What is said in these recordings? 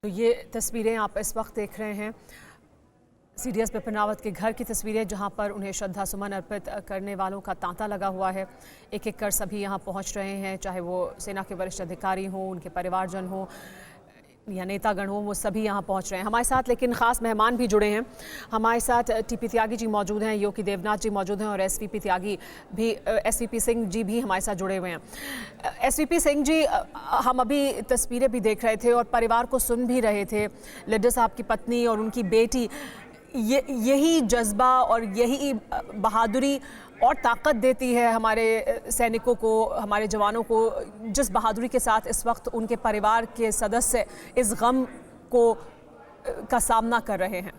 तो ये तस्वीरें आप इस वक्त देख रहे हैं सीडीएस बिपिन रावत के घर की तस्वीरें, जहां पर उन्हें श्रद्धा सुमन अर्पित करने वालों का तांता लगा हुआ है। एक एक कर सभी यहां पहुंच रहे हैं, चाहे वो सेना के वरिष्ठ अधिकारी हों, उनके परिवारजन हों या नेतागण हों, वो सभी यहां पहुंच रहे हैं। हमारे साथ लेकिन ख़ास मेहमान भी जुड़े हैं। हमारे साथ टीपी त्यागी जी मौजूद हैं, योगी देवनाथ जी मौजूद हैं और एसवीपी त्यागी भी, एसवीपी सिंह जी भी हमारे साथ जुड़े हुए हैं। एसवीपी सिंह जी, हम अभी तस्वीरें भी देख रहे थे और परिवार को सुन भी रहे थे। लिड्डर साहब की पत्नी और उनकी बेटी, यही जज्बा और यही बहादुरी और ताकत देती है हमारे सैनिकों को, हमारे जवानों को, जिस बहादुरी के साथ इस वक्त उनके परिवार के सदस्य इस गम का सामना कर रहे हैं।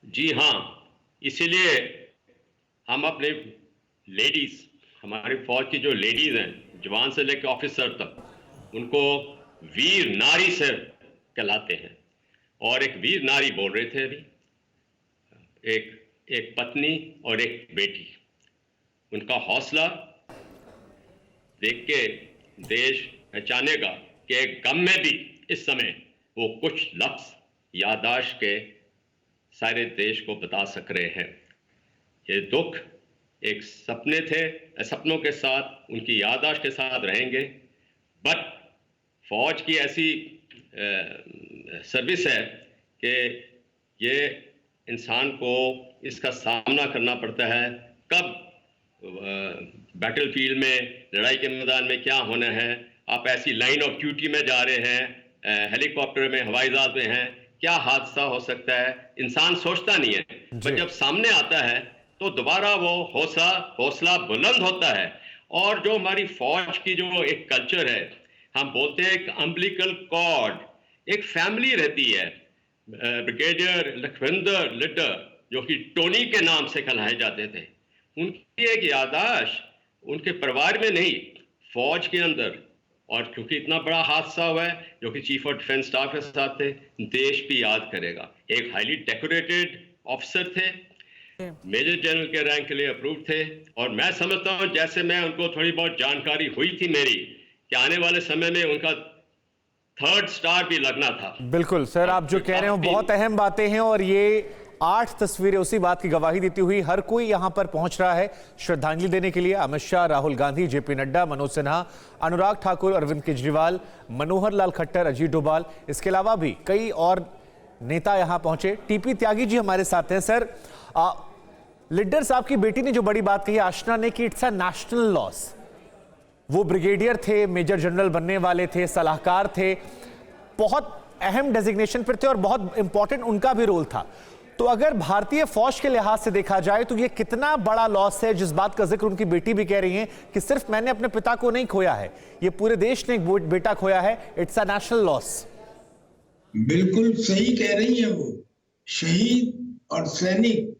जी हाँ, इसीलिए हम अपने लेडीज, हमारे फौज की जो लेडीज हैं, जवान से लेकर ऑफिसर तक, उनको वीर नारी से कहलाते हैं। और एक वीर नारी बोल रहे थे अभी, एक पत्नी और एक बेटी, उनका हौसला देख के देश पहचानेगा कि एक गम में भी इस समय वो कुछ लफ्ज याददाश्त के सारे देश को बता सक रहे हैं। ये दुख एक सपने थे, सपनों के साथ, उनकी याददाश्त के साथ रहेंगे। बट फौज की ऐसी सर्विस है कि ये इंसान को इसका सामना करना पड़ता है। कब बैटलफील्ड में, लड़ाई के मैदान में क्या होना है, आप ऐसी लाइन ऑफ ड्यूटी में जा रहे हैं, हेलीकॉप्टर में, हवाई जहाज में हैं, क्या हादसा हो सकता है, इंसान सोचता नहीं है। पर जब सामने आता है तो दोबारा वो हौसला बुलंद होता है। और जो हमारी फौज की जो एक कल्चर है, हम बोलते हैं एक अम्बिलिकल कॉर्ड, एक फैमिली रहती है। ब्रिगेडियर लखविंदर लिड्डर, जो कि टोनी के नाम से कहलाए जाते थे, उनकी एक याददाश्त उनके परिवार में नहीं, फौज के अंदर। और क्योंकि इतना बड़ा हादसा हुआ है, जो कि चीफ ऑफ डिफेंस स्टाफ के साथ थे, देश भी याद करेगा। एक हाईली डेकोरेटेड ऑफिसर थे, मेजर जनरल के रैंक के लिए अप्रूव थे। और मैं समझता हूं, जैसे मैं उनको थोड़ी बहुत जानकारी हुई थी मेरी, कि आने वाले समय में उनका 3rd स्टार भी लगना था। बिल्कुल सर, आप जो कह रहे हो बहुत अहम बातें हैं और ये 8 तस्वीरें उसी बात की गवाही देती हुई। हर कोई यहां पर पहुंच रहा है श्रद्धांजलि देने के लिए। अमित शाह, राहुल गांधी, जेपी नड्डा, मनोज सिन्हा, अनुराग ठाकुर, अरविंद केजरीवाल, मनोहर लाल खट्टर, अजीत डोभाल, इसके अलावा भी कई और नेता यहां पहुंचे। टीपी त्यागी जी हमारे साथ हैं। सर, लिड्डर साहब की बेटी ने जो बड़ी बात कही आशना ने, कि इट्स अ नेशनल लॉस। वो ब्रिगेडियर थे, मेजर जनरल बनने वाले थे, सलाहकार थे, बहुत अहम डेजिग्नेशन पर थे और बहुत इंपॉर्टेंट उनका भी रोल था। तो अगर भारतीय फौज के लिहाज से देखा जाए तो ये कितना बड़ा लॉस है, जिस बात का जिक्र उनकी बेटी भी कह रही हैं कि सिर्फ मैंने अपने पिता को नहीं खोया है, ये पूरे देश ने एक बेटा खोया है। It's a national loss. बिल्कुल सही कह रही है वो। शहीद और सैनिक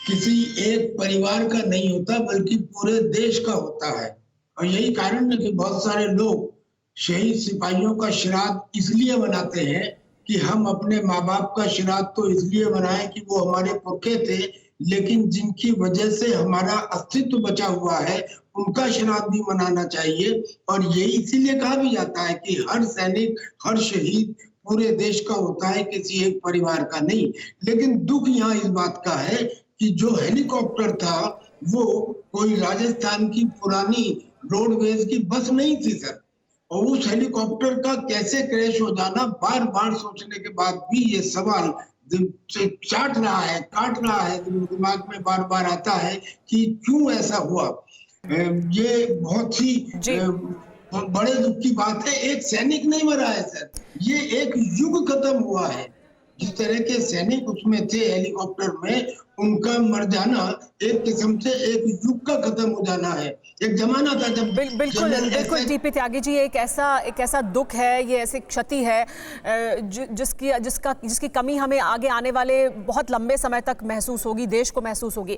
किसी एक परिवार का नहीं होता, बल्कि पूरे देश का होता है। और यही कारण है कि बहुत सारे लोग शहीद सिपाहियों का श्राद्ध इसलिए मनाते हैं कि हम अपने माँ बाप का श्राद्ध तो इसलिए मनाएं कि वो हमारे पुरखे थे, लेकिन जिनकी वजह से हमारा अस्तित्व बचा हुआ है, उनका श्राद्ध भी मनाना चाहिए। और यही इसीलिए कहा भी जाता है कि हर सैनिक, हर शहीद पूरे देश का होता है, किसी एक परिवार का नहीं। लेकिन दुख यहाँ इस बात का है कि जो हेलीकॉप्टर था वो कोई राजस्थान की पुरानी रोडवेज की बस नहीं थी सर। और उस हेलीकॉप्टर का कैसे क्रैश हो जाना, बार बार सोचने के बाद भी ये सवाल काट रहा है दिमाग में, बार बार आता है कि क्यों ऐसा हुआ। ये बहुत ही बड़े दुख की बात है। एक सैनिक नहीं मरा है सर, ये एक युग खत्म हुआ है। जिस तरह के सैनिक उसमें थे हेलीकॉप्टर में, उनका मर जाना एक किस्म से एक युग का खत्म हो जाना है। एक जमाना था जब बिल्कुल टीपी त्यागी जी, एक ऐसा दुख है, ये ऐसी क्षति है जिसकी कमी हमें आगे आने वाले बहुत लंबे समय तक महसूस होगी, देश को महसूस होगी।